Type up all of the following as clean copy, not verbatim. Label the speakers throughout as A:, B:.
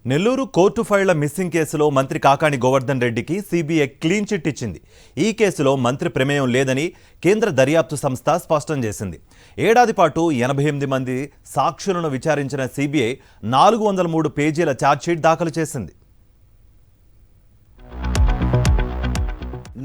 A: Nellore court ఫైళ్ల missing కేసులో మంత్రి కాకాణి గోవర్ధన్ రెడ్డికి సీబీఐ క్లీన్ చిట్ ఇచ్చింది. ఈ కేసులో మంత్రి ప్రమేయం లేదని కేంద్ర దర్యాప్తు సంస్థ స్పష్టం చేసింది. ఏడాది పాటు 88 మంది సాక్షులను విచారించిన సీబీఐ 403 పేజీల ఛార్జ్షీట్ దాఖలు చేసింది.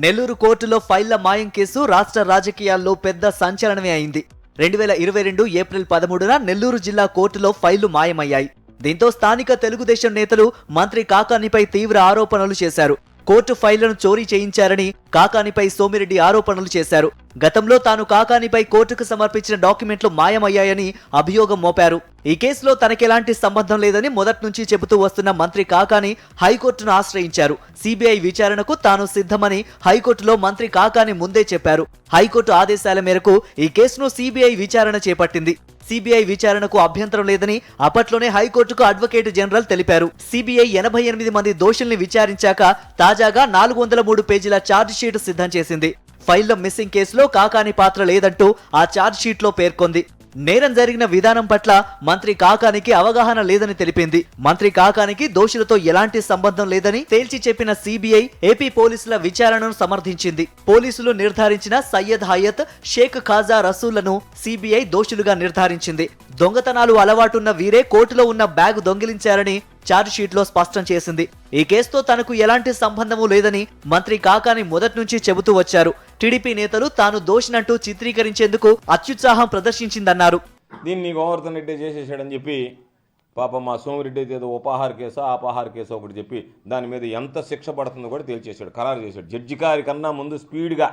B: నెల్లూరు కోర్టులో ఫైళ్ల మాయం కేసు రాష్ట్ర రాజకీయాల్లో పెద్ద సంచలనమే అయింది. 2022 ఏప్రిల్ 13న నెల్లూరు జిల్లా కోర్టులో ఫైళ్లు మాయమయ్యాయి. దీంతో స్థానిక తెలుగుదేశం నేతలు మంత్రి కాకాణిపై తీవ్ర ఆరోపణలు చేశారు. కోర్టు ఫైళ్లను చోరీ చేయించారని కాకాణిపై సోమిరెడ్డి ఆరోపణలు చేశారు. గతంలో తాను కాకాణిపై కోర్టుకు సమర్పించిన డాక్యుమెంట్లు మాయమయ్యాయని అభియోగం మోపారు. ఈ కేసులో తనకెలాంటి సంబంధం లేదని మొదటి నుంచి చెబుతూ వస్తున్న మంత్రి కాకాణి హైకోర్టును ఆశ్రయించారు. సీబీఐ విచారణకు తాను సిద్ధమని హైకోర్టులో మంత్రి కాకాణి ముందే చెప్పారు. హైకోర్టు ఆదేశాల మేరకు ఈ కేసును సీబీఐ విచారణ చేపట్టింది. సీబీఐ విచారణకు అభ్యంతరం లేదని అప్పట్లోనే హైకోర్టుకు అడ్వకేట్ జనరల్ తెలిపారు. సీబీఐ 88 మంది దోషుల్ని విచారించాక తాజాగా 403 పేజీల ఛార్జ్ షీట్ సిద్ధం చేసింది. ఫైళ్ల మిస్సింగ్ కేసులో కాకాణి పాత్ర లేదంటూ ఆ ఛార్జ్ షీట్ లో పేర్కొంది. నేరం జరిగిన విధానం పట్ల మంత్రి కాకానికి అవగాహన లేదని తెలిపింది. మంత్రి కాకానికి దోషులతో ఎలాంటి సంబంధం లేదని తేల్చి చెప్పిన సీబీఐ ఏపీ పోలీసుల విచారణను సమర్థించింది. పోలీసులు నిర్ధారించిన సయ్యద్ హయత్, షేక్ ఖాజా రసూళ్లను సీబీఐ దోషులుగా నిర్ధారించింది. దొంగతనాలు అలవాటున్న వీరే కోర్టులో ఉన్న బ్యాగ్ దొంగిలించారని ఛార్జ్ షీట్ లో స్పష్టం చేసింది. ఈ కేసుతో తనకు ఎలాంటి సంబంధమూ లేదని మంత్రి కాకాని మొదటి నుంచి చెబుతూ వచ్చారు. టీడీపీ నేతలు తాను దోషినంటూ చిత్రీకరించేందుకు అత్యుత్సాహం ప్రదర్శించిందన్నారు.
C: దీన్ని గోవర్ధన్ రెడ్డి చేసేసాడని చెప్పి పాప మా సోమిరెడ్డి అయితే ఏదో ఉపాహార కేసో అపహార కేసో ఒకటి చెప్పి దాని మీద ఎంత శిక్ష పడుతుందో కూడా తేల్చేశాడు, ఖరారు చేశాడు. జడ్జి గారి కన్నా ముందు స్పీడ్గా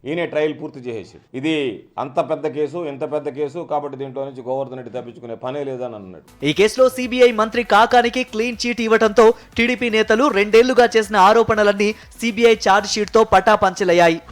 C: ఈయనే ట్రయల్ పూర్తి చేసేసాడు. ఇది అంత పెద్ద కేసు, ఎంత పెద్ద కేసు కాబట్టి దీంట్లో నుంచి గోవర్ధన్ రెడ్డి తప్పించుకునే పనే లేదని అన్నాడు.
B: ఈ కేసులో సీబీఐ మంత్రి కాకానికి క్లీన్ చీట్ ఇవ్వడంతో టీడీపీ నేతలు 2 ఏళ్లుగా చేసిన ఆరోపణలన్నీ సీబీఐ ఛార్జ్ షీట్ తో పటాపంచలయ్యాయి.